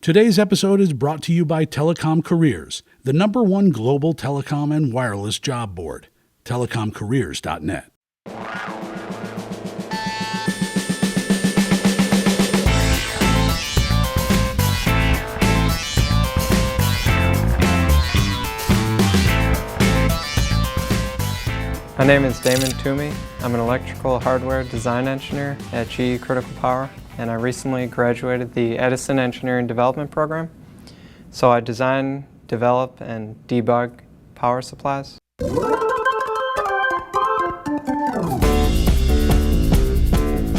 Today's episode is brought to you by Telecom Careers, the #1 global telecom and wireless job board. telecomcareers.net. My name is Damen Toomey. I'm an electrical hardware design engineer at GE Critical Power, and I recently graduated the Edison Engineering Development Program. So I design, develop, and debug power supplies.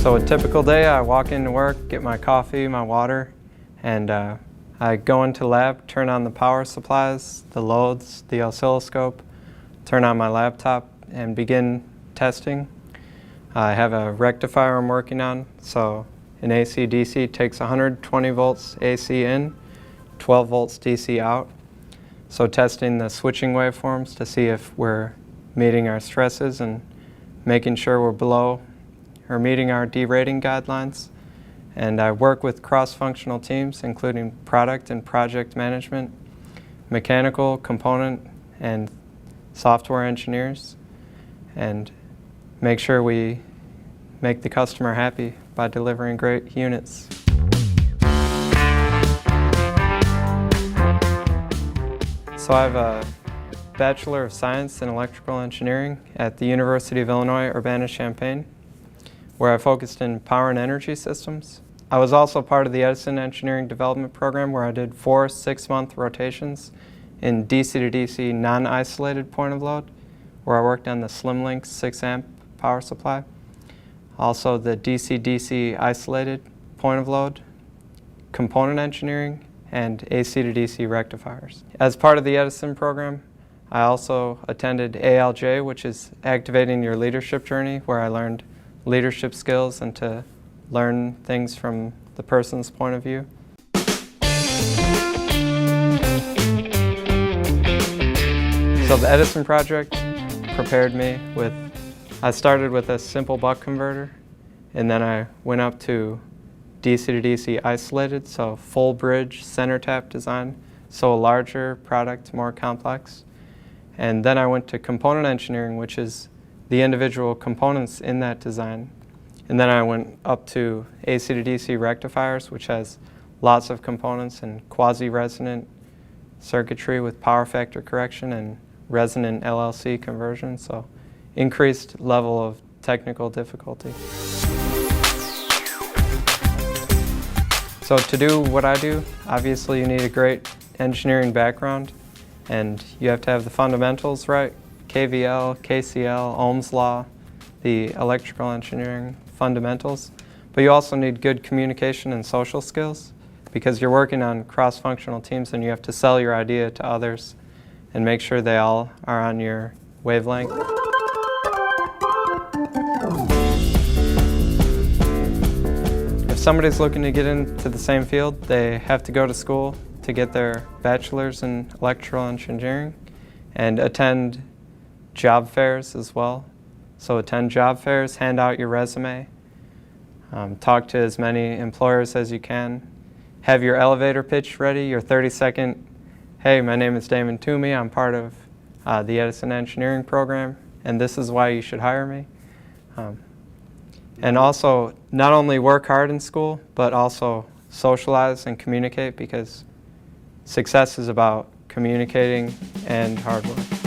So a typical day, I walk into work, get my coffee, my water, and I go into the lab, turn on the power supplies, the loads, the oscilloscope, turn on my laptop, and begin testing. I have a rectifier I'm working on, so an AC-DC takes 120 volts AC in, 12 volts DC out. So testing the switching waveforms to see if we're meeting our stresses and making sure we're below or meeting our derating guidelines. And I work with cross-functional teams, including product and project management, mechanical, component, and software engineers, and make sure we make the customer happy by delivering great units. So I have a Bachelor of Science in Electrical Engineering at the University of Illinois Urbana-Champaign, where I focused in power and energy systems. I was also part of the Edison Engineering Development Program, where I did 4 6-month rotations in DC to DC non-isolated point of load, where I worked on the SlimLink 6-amp power supply, also the DC-DC isolated point of load, component engineering, and AC to DC rectifiers. As part of the Edison program, I also attended ALJ, which is Activating Your Leadership Journey, where I learned leadership skills and to learn things from the person's point of view. So the Edison project prepared me with, I started with a simple buck converter, and then I went up to DC to DC isolated, so full bridge center tap design, so a larger product, more complex. And then I went to component engineering, which is the individual components in that design. And then I went up to AC to DC rectifiers, which has lots of components and quasi-resonant circuitry with power factor correction and resonant LLC conversion, so increased level of technical difficulty. So to do what I do, obviously you need a great engineering background, and you have to have the fundamentals right, KVL, KCL, Ohm's law, the electrical engineering fundamentals, but you also need good communication and social skills, because you're working on cross-functional teams and you have to sell your idea to others and make sure they all are on your wavelength. If somebody's looking to get into the same field, they have to go to school to get their bachelor's in electrical engineering and attend job fairs as well. So attend job fairs, hand out your resume, talk to as many employers as you can, have your elevator pitch ready, your 30-second, hey, my name is Damen Toomey, I'm part of the Edison Engineering Program, and this is why you should hire me. And also, not only work hard in school, but also socialize and communicate, because success is about communicating and hard work.